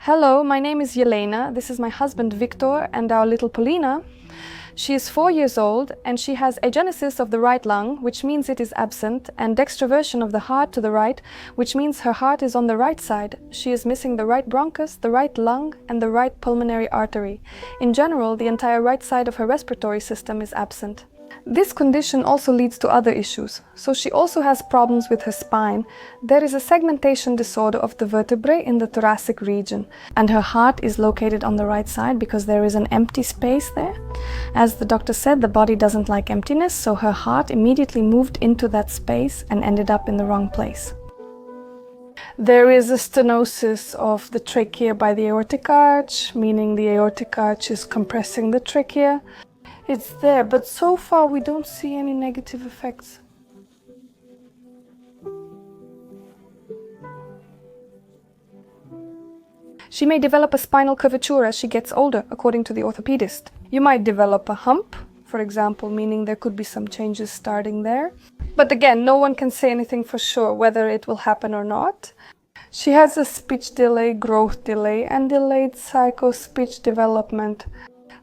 Hello, my name is Lena. This is my husband Victor and our little Polina. She is 4 years old and she has agenesis of the right lung, which means it is absent, and dextroversion of the heart to the right, which means her heart is on the right side. She is missing the right bronchus, the right lung, and the right pulmonary artery. In general, the entire right side of her respiratory system is absent. This condition also leads to other issues. So she also has problems with her spine. There is a segmentation disorder of the vertebrae in the thoracic region, and her heart is located on the right side because there is an empty space there. As the doctor said, the body doesn't like emptiness, so her heart immediately moved into that space and ended up in the wrong place. There is a stenosis of the trachea by the aortic arch, meaning the aortic arch is compressing the trachea. It's there, but so far we don't see any negative effects. She may develop a spinal curvature as she gets older, according to the orthopedist. You might develop a hump, for example, meaning there could be some changes starting there. But again, no one can say anything for sure whether it will happen or not. She has a speech delay, growth delay, and delayed psycho-speech development.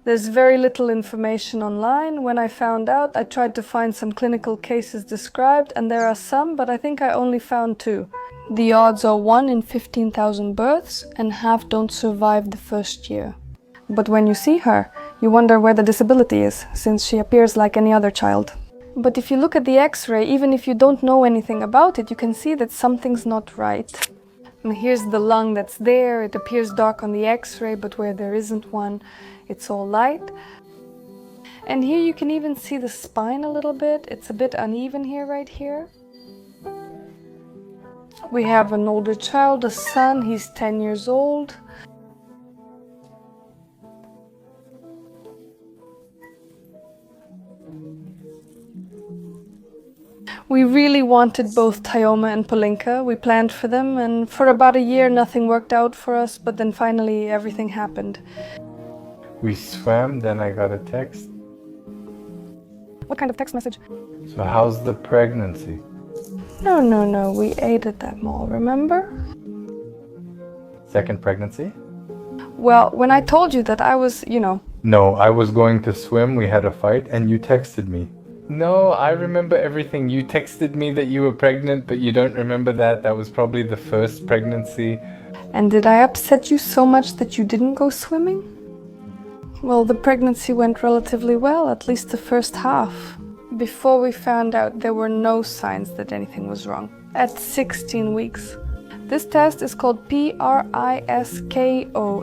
There's very little information online. When I found out, I tried to find some clinical cases described, and there are some, but I think I only found 2. The odds are 1 in 15,000 births, and half don't survive the first year. But when you see her, you wonder where the disability is, since she appears like any other child. But if you look at the X-ray, even if you don't know anything about it, you can see that something's not right. And here's the lung that's there. It appears dark on the X-ray, but where there isn't one, it's all light. And here you can even see the spine a little bit. It's a bit uneven here, right here. We have an older child, a son. He's 10 years old. We really wanted both Tyoma and Polinka. We planned for them, and for about a year nothing worked out for us, but then finally everything happened. We swam, then I got a text. What kind of text message? So how's the pregnancy? No, we ate at that mall, remember? Second pregnancy? Well, when I told you that I was, No, I was going to swim, we had a fight, and you texted me. No, I remember everything. You texted me that you were pregnant, but you don't remember that. That was probably the first pregnancy. And did I upset you so much that you didn't go swimming? Well, the pregnancy went relatively well, at least the first half. Before we found out, there were no signs that anything was wrong. At 16 weeks. This test is called PRISKO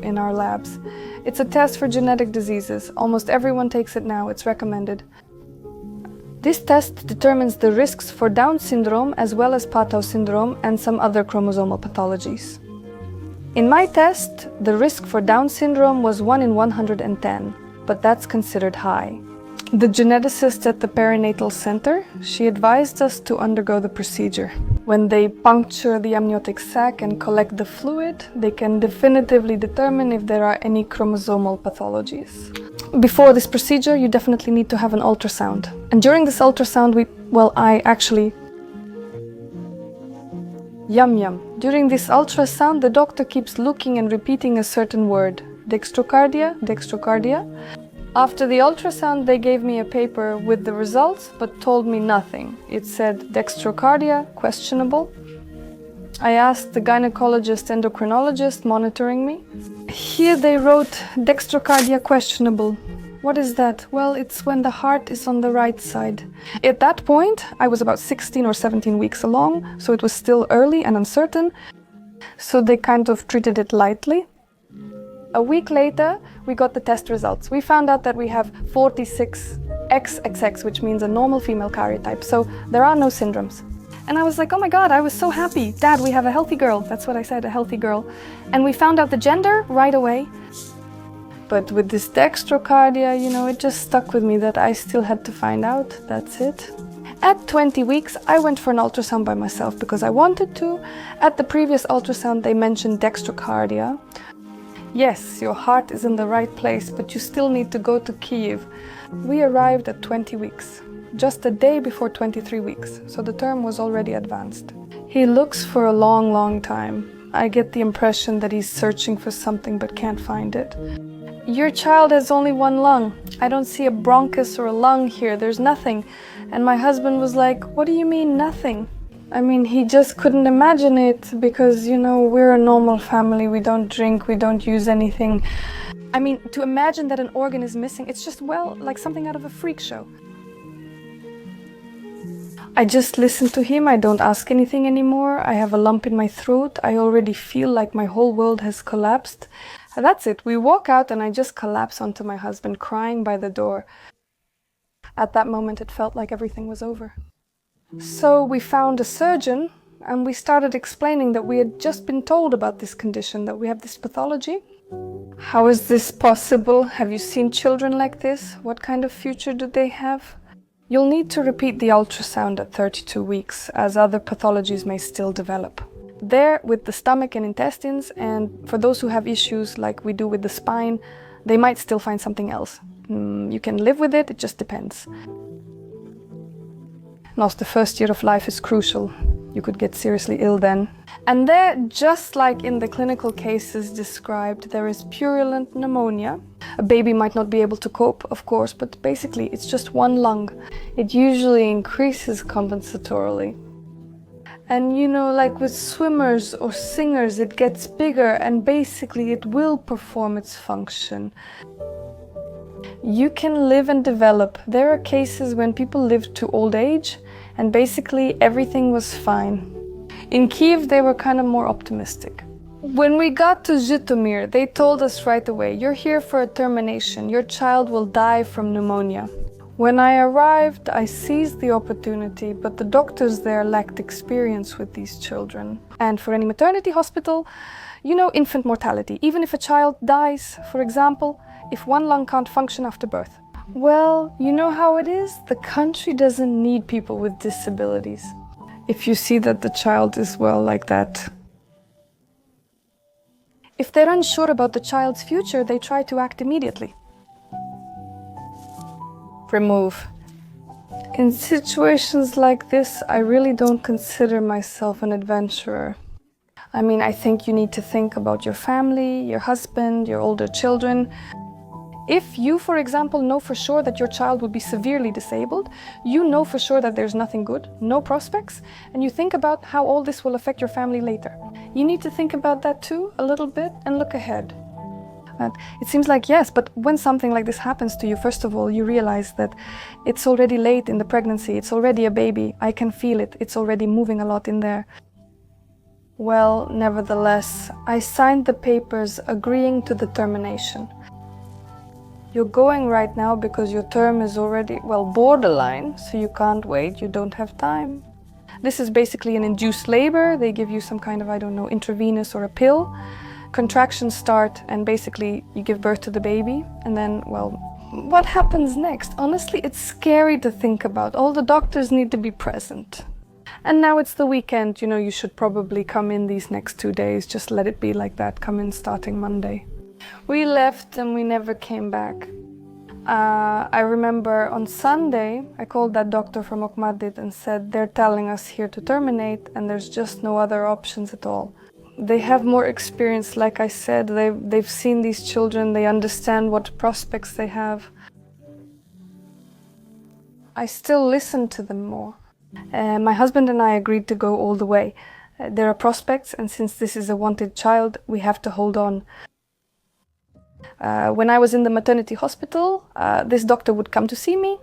in our labs. It's a test for genetic diseases. Almost everyone takes it now. It's recommended. This test determines the risks for Down syndrome as well as Patau syndrome and some other chromosomal pathologies. In my test, the risk for Down syndrome was 1 in 110, but that's considered high. The geneticist at the Perinatal Center, she advised us to undergo the procedure. When they puncture the amniotic sac and collect the fluid, they can definitively determine if there are any chromosomal pathologies. Before this procedure, you definitely need to have an ultrasound. And during this ultrasound, During this ultrasound, the doctor keeps looking and repeating a certain word. Dextrocardia, dextrocardia. After the ultrasound, they gave me a paper with the results, but told me nothing. It said dextrocardia, questionable. I asked the gynecologist endocrinologist monitoring me. Here they wrote dextrocardia questionable. What is that? Well, it's when the heart is on the right side. At that point, I was about 16 or 17 weeks along, so it was still early and uncertain. So they kind of treated it lightly. A week later, we got the test results. We found out that we have 46XXX, which means a normal female karyotype, so there are no syndromes. And I was like, oh my God, I was so happy. Dad, we have a healthy girl. That's what I said, a healthy girl. And we found out the gender right away. But with this dextrocardia, it just stuck with me that I still had to find out. That's it. At 20 weeks, I went for an ultrasound by myself because I wanted to. At the previous ultrasound, they mentioned dextrocardia. Yes, your heart is in the right place, but you still need to go to Kyiv. We arrived at 20 weeks. Just a day before 23 weeks, so the term was already advanced. He looks for a long time. I get the impression that he's searching for something but can't find it. Your child has only one lung. I don't see a bronchus or a lung here. There's nothing. And my husband was like, what do you mean nothing? I mean, he just couldn't imagine it because, you know, we're a normal family. We don't drink, we don't use anything. I mean, to imagine that an organ is missing, it's just, well, like something out of a freak show. I just listen to him. I don't ask anything anymore. I have a lump in my throat. I already feel like my whole world has collapsed. And that's it. We walk out and I just collapse onto my husband, crying by the door. At that moment, it felt like everything was over. So we found a surgeon and we started explaining that we had just been told about this condition, that we have this pathology. How is this possible? Have you seen children like this? What kind of future do they have? You'll need to repeat the ultrasound at 32 weeks, as other pathologies may still develop. There, with the stomach and intestines, and for those who have issues like we do with the spine, they might still find something else. You can live with it, it just depends. And also, the first year of life is crucial. You could get seriously ill then. And there, just like in the clinical cases described, there is purulent pneumonia. A baby might not be able to cope, of course, but basically it's just one lung. It usually increases compensatorily. And you know, like with swimmers or singers, it gets bigger and basically it will perform its function. You can live and develop. There are cases when people live to old age and basically everything was fine. In Kiev, they were kind of more optimistic. When we got to Zhytomyr, they told us right away, you're here for a termination. Your child will die from pneumonia. When I arrived, I seized the opportunity, but the doctors there lacked experience with these children. And for any maternity hospital, you know, infant mortality. Even if a child dies, for example, if one lung can't function after birth. Well, you know how it is? The country doesn't need people with disabilities. If you see that the child is, well, like that. If they're unsure about the child's future, they try to act immediately. Remove. In situations like this, I really don't consider myself an adventurer. I mean, I think you need to think about your family, your husband, your older children. If you, for example, know for sure that your child will be severely disabled, you know for sure that there's nothing good, no prospects, and you think about how all this will affect your family later. You need to think about that too, a little bit, and look ahead. And it seems like yes, but when something like this happens to you, first of all, you realize that it's already late in the pregnancy, it's already a baby, I can feel it, it's already moving a lot in there. Well, nevertheless, I signed the papers agreeing to the termination. You're going right now because your term is already, well, borderline, so you can't wait, you don't have time. This is basically an induced labor. They give you some kind of, I don't know, intravenous or a pill. Contractions start and basically you give birth to the baby. And then, well, what happens next? Honestly, it's scary to think about. All the doctors need to be present. And now it's the weekend, you know, you should probably come in these next 2 days. Just let it be like that. Come in starting Monday. We left and we never came back. I remember on Sunday, I called that doctor from Okmadit and said, they're telling us here to terminate and there's just no other options at all. They have more experience, like I said, they've seen these children, they understand what prospects they have. I still listen to them more. My husband and I agreed to go all the way. There are prospects, and since this is a wanted child, we have to hold on. When I was in the maternity hospital, this doctor would come to see me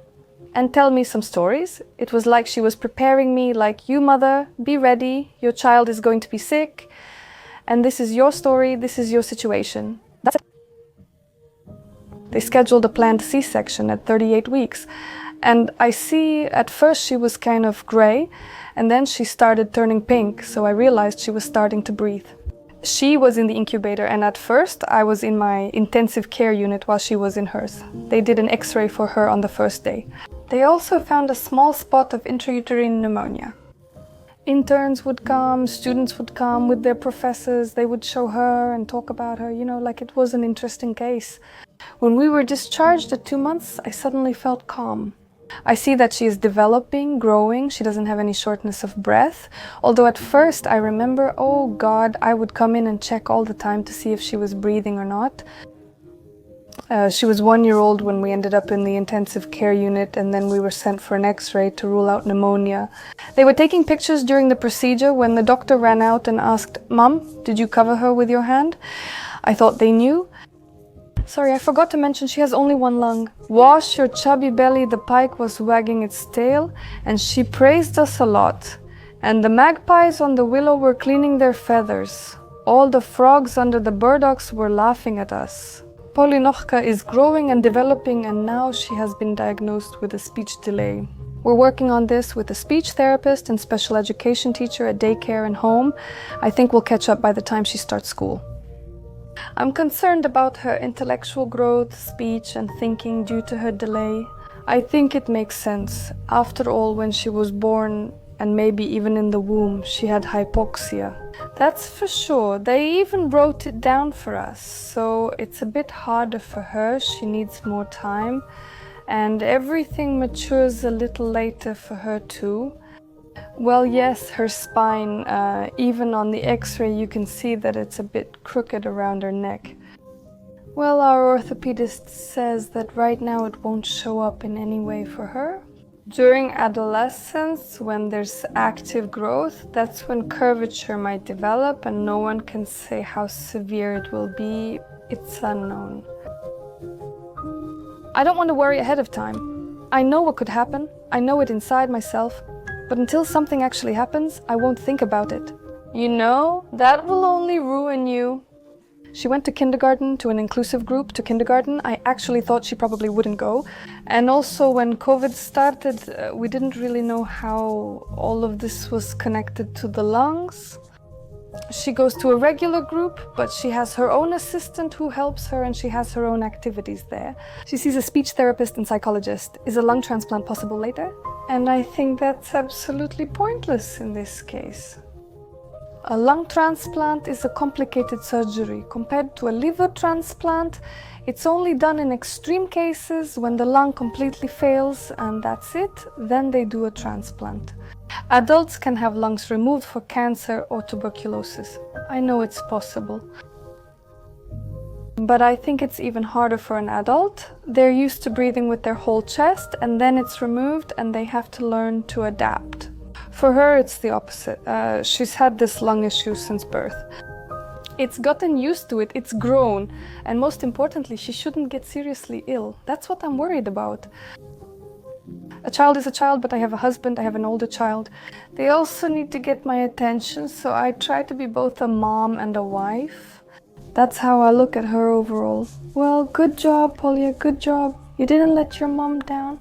and tell me some stories. It was like she was preparing me, like, you mother, be ready, your child is going to be sick, and this is your story, this is your situation. That's it. They scheduled a planned C-section at 38 weeks. And I see, at first she was kind of gray, and then she started turning pink, so I realized she was starting to breathe. She was in the incubator, and at first I was in my intensive care unit while she was in hers. They did an X-ray for her on the first day. They also found a small spot of intrauterine pneumonia. Interns would come, students would come with their professors, they would show her and talk about her, you know, like it was an interesting case. When we were discharged at 2 months, I suddenly felt calm. I see that she is developing, growing. She doesn't have any shortness of breath. Although at first I remember, oh God, I would come in and check all the time to see if she was breathing or not. She was 1 year old when we ended up in the intensive care unit, and then we were sent for an x-ray to rule out pneumonia. They were taking pictures during the procedure when the doctor ran out and asked, "Mom, did you cover her with your hand?" I thought they knew. Sorry, I forgot to mention she has only one lung. "Wash your chubby belly," the pike was wagging its tail, and she praised us a lot. And the magpies on the willow were cleaning their feathers. All the frogs under the burdocks were laughing at us. Polinochka is growing and developing, and now she has been diagnosed with a speech delay. We're working on this with a speech therapist and special education teacher at daycare and home. I think we'll catch up by the time she starts school. I'm concerned about her intellectual growth, speech and thinking due to her delay. I think it makes sense. After all, when she was born, and maybe even in the womb, she had hypoxia. That's for sure. They even wrote it down for us. So it's a bit harder for her. She needs more time. And everything matures a little later for her too. Well, yes, her spine, even on the x-ray you can see that it's a bit crooked around her neck. Well, our orthopedist says that right now it won't show up in any way for her. During adolescence, when there's active growth, that's when curvature might develop, and no one can say how severe it will be. It's unknown. I don't want to worry ahead of time. I know what could happen. I know it inside myself. But until something actually happens, I won't think about it. You know, that will only ruin you. She went to kindergarten, to an inclusive group, to kindergarten. I actually thought she probably wouldn't go. And also when COVID started, we didn't really know how all of this was connected to the lungs. She goes to a regular group, but she has her own assistant who helps her, and she has her own activities there. She sees a speech therapist and psychologist. Is a lung transplant possible later? And I think that's absolutely pointless in this case. A lung transplant is a complicated surgery. Compared to a liver transplant, it's only done in extreme cases when the lung completely fails and that's it. Then they do a transplant. Adults can have lungs removed for cancer or tuberculosis. I know it's possible. But I think it's even harder for an adult. They're used to breathing with their whole chest, and then it's removed and they have to learn to adapt. For her, it's the opposite. She's had this lung issue since birth. It's gotten used to it, it's grown, and most importantly, she shouldn't get seriously ill. That's what I'm worried about. A child is a child, but I have a husband, I have an older child. They also need to get my attention, so I try to be both a mom and a wife. That's how I look at her overall. Well, good job, Polya, good job. You didn't let your mom down.